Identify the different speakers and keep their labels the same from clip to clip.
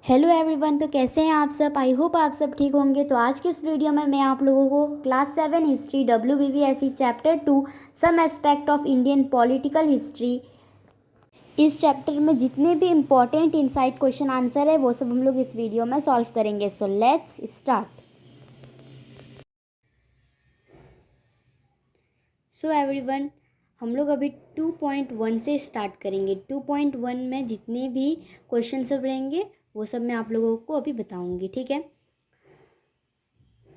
Speaker 1: Hello everyone. तो कैसे हैं आप सब? आई होप आप सब ठीक होंगे। तो आज के इस वीडियो में मैं आप लोगों को class 7 history WBBSE chapter 2 some aspect of Indian political history, इस चैप्टर में जितने भी इम्पोर्टेंट इनसाइट क्वेश्चन आंसर है वो सब हम लोग इस वीडियो में सॉल्व करेंगे। So let's start. So everyone, हम लोग अभी 2.1 से स्टार्ट करेंगे। 2.1 में जितने भी क्वेश्चन सब रहेंगे वो सब मैं आप लोगों को अभी बताऊंगी, ठीक है।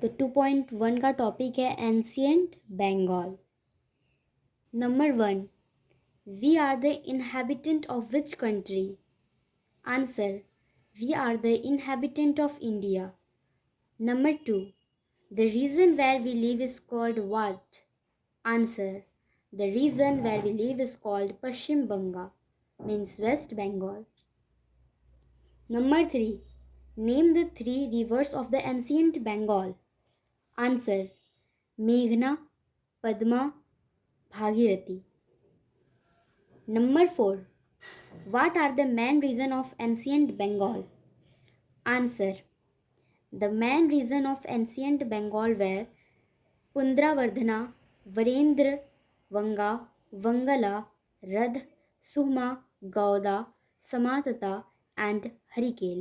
Speaker 1: तो 2.1 का टॉपिक है ancient Bengal. Number 1, we are the inhabitant of which country? Answer, we are the inhabitant of India. Number 2, the region where we live is called what? Answer, the region where we live is called Paschim Banga, means West Bengal. Number 3, name the 3 rivers of the ancient Bengal. Answer, Meghna, Padma, Bhagirathi. Number 4, what are the main regions of ancient Bengal? Answer, the main regions of ancient Bengal were Pundravardhana, Varendra, Vanga, Vangala, Radh, Suhma, Gauda, Samatata and Harikal.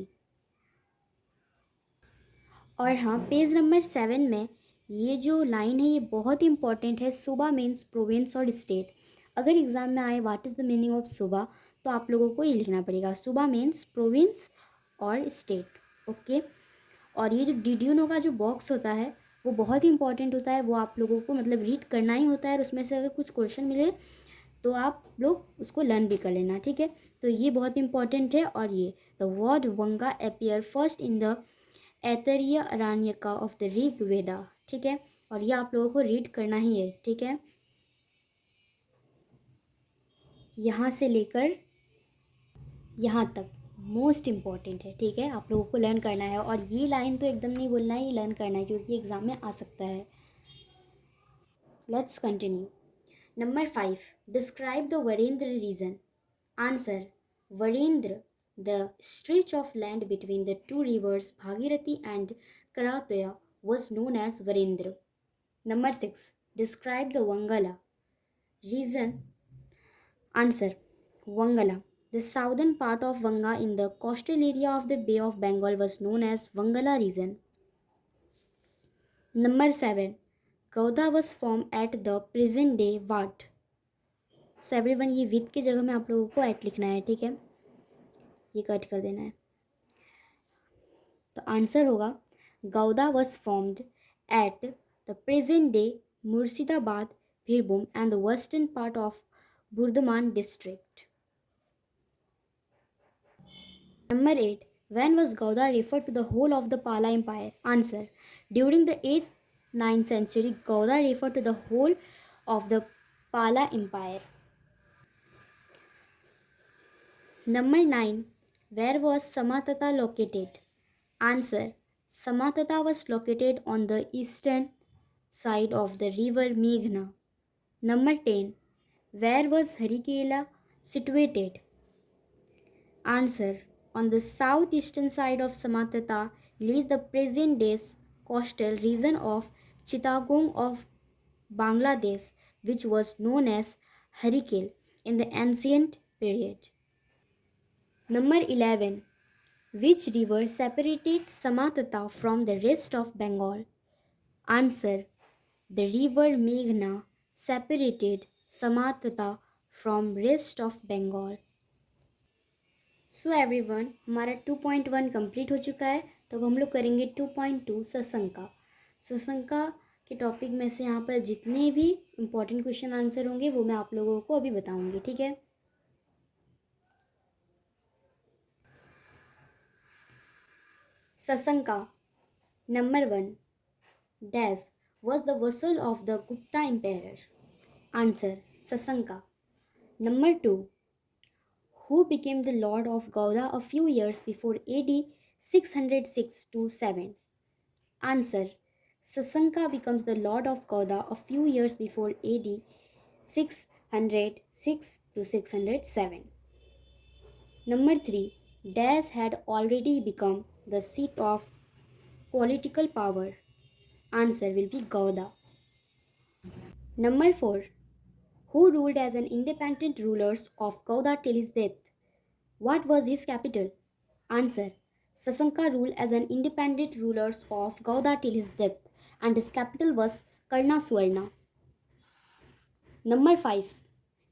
Speaker 1: और हाँ, page number 7 में ये जो line है ये बहुत ही important है। सूबा मीन्स प्रोविंस और स्टेट। अगर एग्जाम में आए what is the meaning of सूबा, तो आप लोगों को ये लिखना पड़ेगा, सूबा मीन्स प्रोविंस और स्टेट। ओके। और ये जो डिड्यूनो का जो बॉक्स होता है वो बहुत ही इंपॉर्टेंट होता है, वो आप लोगों को मतलब रीड करना ही होता है, और उसमें से अगर कुछ क्वेश्चन मिले तो आप लोग उसको लर्न भी कर लेना, ठीक है। तो ये बहुत इंपॉर्टेंट है। और ये the word Vanga appear first in the Aitareya Aranyaka of the Rig Veda, ठीक है। और ये आप लोगों को रीड करना ही है, ठीक है, यहाँ से लेकर यहाँ तक मोस्ट इम्पॉर्टेंट है, ठीक है। आप लोगों को लर्न करना है, और ये लाइन तो एकदम नहीं बोलना है, ये लर्न करना है क्योंकि एग्जाम में आ सकता है। Let's continue. Number 5, describe the Varendra region. Answer, Varendra, the stretch of land between the two rivers Bhagirathi and Karatoya was known as Varendra. Number 6, describe the Vangala region. Answer, Vangala, the southern part of Vanga in the coastal area of the Bay of Bengal was known as Vangala region. Number 7, Gauda was formed at the present day what? So everyone, ये with की जगह में आप लोगों को eight लिखना है, ठीक है, ये कट कर देना है। तो आंसर होगा Gauda was formed at the present day Murshidabad, Birbhum and the western part of Burdwan district. Number 8, when was Gauda referred to the whole of the Pala Empire? Answer, during the 8th-9th century, Gauda referred to the whole of the Pala Empire. Number 9, where was Samatata located? Answer, Samatata was located on the eastern side of the river Meghna. Number 10, where was Harikela situated? Answer, on the southeastern side of Samatata lies the present day coastal region of Chittagong of Bangladesh, which was known as Harikal in the ancient period. Number 11, which river separated Samatata from the rest of Bengal? Answer, the river Meghna separated Samatata from rest of Bengal. So everyone, हमारा 2.1 complete हो चुका है। तो अब हम लोग करेंगे 2.2 सशंका। सशंका के टॉपिक में से यहाँ पर जितने भी इम्पोर्टेंट क्वेश्चन आंसर होंगे वो मैं आप लोगों को अभी बताऊंगी, ठीक है। Shashanka. Number 1, dash was the vessel of the Gupta Emperor? Answer, Sasanka. Number 2, who became the Lord of Gauda a few years before AD 606 to 7? Answer, Sasanka becomes the Lord of Gauda a few years before AD 606 to 607. Number 3, Dash had already become the seat of political power. Answer will be Gauda. Number 4. Who ruled as an independent rulers of Gauda till his death? What was his capital? Answer. Sasanka ruled as an independent rulers of Gauda till his death, and his capital was Karnaswarna. Number 5.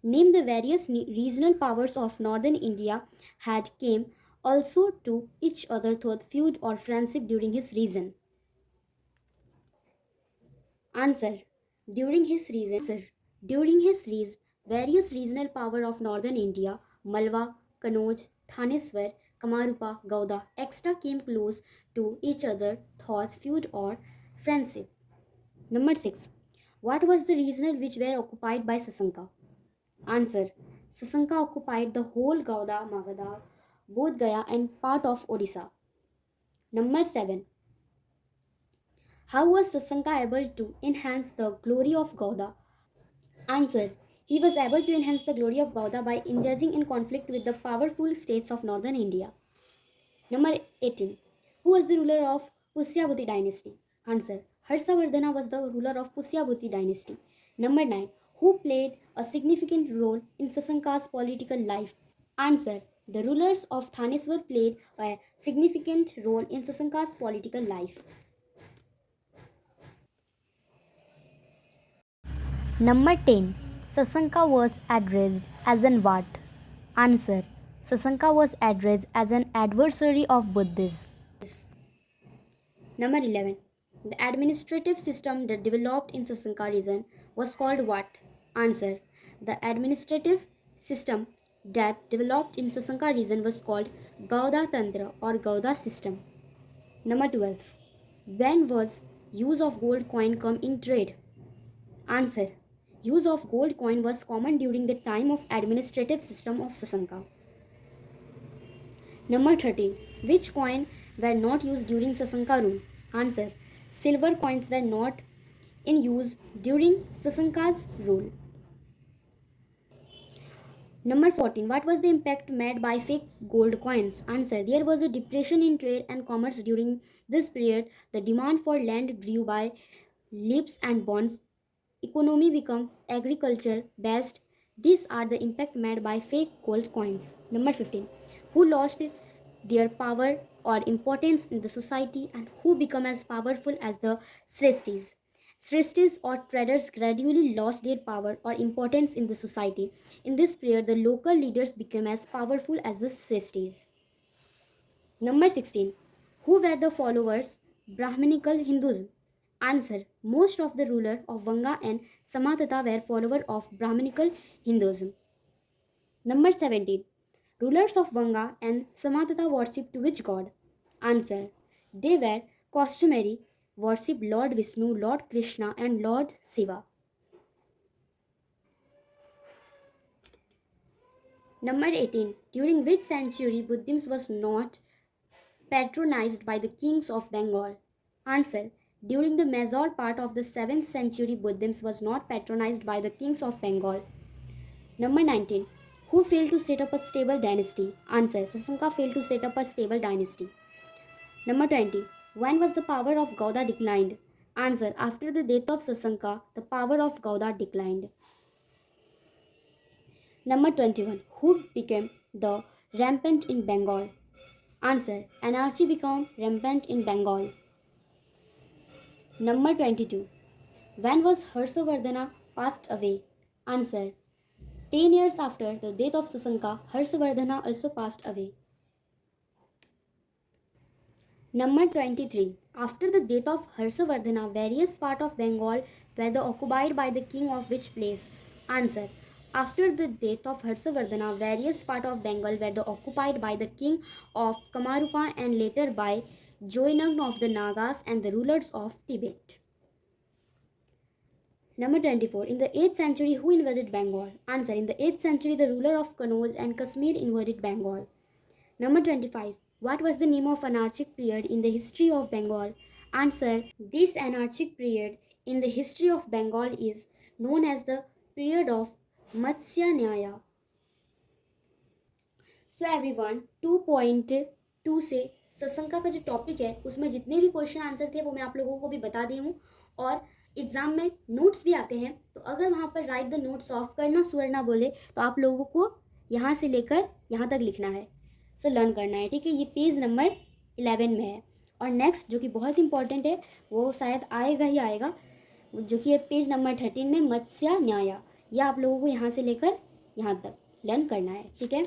Speaker 1: Name the various regional powers of northern India had came also to each other through feud or friendship during his reign. Answer. During his reign, various regional power of northern India, Malwa, Kanauj, Thaneswar, Kamarupa, Gauda, etc. came close to each other through feud or friendship. Number 6. What was the region which were occupied by Sasanka? Answer. Sasanka occupied the whole Gauda, Magadha, Bodh Gaya and part of Odisha. Number 7. How was Sasanka able to enhance the glory of Gauda? Answer. He was able to enhance the glory of Gauda by engaging in conflict with the powerful states of northern India. Number 18. Who was the ruler of Pusyabhuti dynasty? Answer. Harshavardhana was the ruler of Pusyabhuti dynasty. Number 9. Who played a significant role in Sasanka's political life? Answer. The rulers of Thaneswar played a significant role in Sasanka's political life. Number 10. Sasanka was addressed as an what? Answer. Sasanka was addressed as an adversary of Buddhism. Number 11. The administrative system that developed in Sasanka region was called what? Answer. The administrative system that developed in Sasanka region was called Gauda Tantra or Gauda system. Number 12. When was use of gold coin come in trade? Answer. Use of gold coin was common during the time of administrative system of Sasanka. Number 13. Which coin were not used during Sasanka rule? Answer. Silver coins were not in use during Sasanka's rule. Number 14. What was the impact made by fake gold coins? Answer. There was a depression in trade and commerce during this period. The demand for land grew by leaps and bounds. Economy became agriculture based. These are the impact made by fake gold coins. Number 15. Who lost their power or importance in the society and who become as powerful as the Srishtis? Srishtis or traders gradually lost their power or importance in the society. In this period, the local leaders became as powerful as the Srishtis. Number 16. Who were the followers Brahminical Hinduism? Answer. Most of the rulers of Vanga and Samatata were followers of Brahminical Hinduism. Number 17. Rulers of Vanga and Samatata worshipped which god? Answer. They were customary worship Lord Vishnu, Lord Krishna and Lord Shiva. Number 18. During which century Buddhism was not patronized by the kings of Bengal? Answer. During the major part of the 7th century, Buddhism was not patronized by the kings of Bengal. Number 19. Who failed to set up a stable dynasty? Answer. Sasanka failed to set up a stable dynasty. Number 20. When was the power of Gauda declined? Answer. After the death of Sasanka, the power of Gauda declined. Number 21. Who became the rampant in Bengal? Answer. Anarchy became rampant in Bengal. Number 22. When was Harshavardhana passed away? Answer. 10 years after the death of Sasanka, Harshavardhana also passed away. Number 23. After the death of Harshavardhana, various parts of Bengal were occupied by the king of which place? Answer. After the death of Harshavardhana, various parts of Bengal were occupied by the king of Kamarupa and later by Joinagn of the Nagas and the rulers of Tibet. Number 24. In the 8th century, who invaded Bengal? Answer. In the 8th century, the ruler of Kanauj and Kashmir invaded Bengal. Number 25. What was the name of anarchic period in the history of Bengal? Answer. This anarchic period in the history of Bengal is known as the period of Matsya Nyaya. So everyone 2.2 से सत्संका का जो topic है उसमें जितने भी question answer थे वो मैं आप लोगों को भी बता दी हूँ, और एग्ज़ाम में नोट्स भी आते हैं, तो अगर वहाँ पर राइट द नोट्स ऑफ करना सुवर्ण बोले तो आप लोगों को यहाँ से लेकर यहाँ तक लिखना है, सो लर्न करना है, ठीक है। ये पेज नंबर 11 में है। और नेक्स्ट जो कि बहुत इंपॉर्टेंट है वो शायद आएगा ही आएगा, जो कि है पेज नंबर 13 में मत्स्य न्याय। यह आप लोगों को यहाँ से लेकर यहाँ तक लर्न करना है, ठीक है।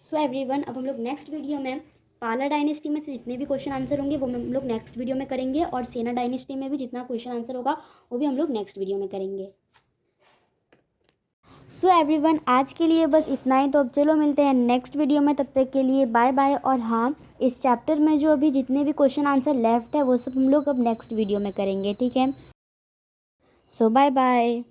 Speaker 1: सो एवरीवन, अब हम लोग नेक्स्ट वीडियो में पाला डायनेस्टी में से जितने भी क्वेश्चन आंसर होंगे वो हम लोग नेक्स्ट वीडियो में करेंगे, और सेना डायनेस्टी में भी जितना क्वेश्चन आंसर होगा वो भी हम लोग नेक्स्ट वीडियो में करेंगे। सो एवरीवन, आज के लिए बस इतना ही। तो अब चलो मिलते हैं नेक्स्ट वीडियो में, तब तक के लिए बाय बाय। और हाँ, इस चैप्टर में जो अभी जितने भी क्वेश्चन आंसर लेफ्ट है वो सब हम लोग अब नेक्स्ट वीडियो में करेंगे, ठीक है। सो बाय बाय।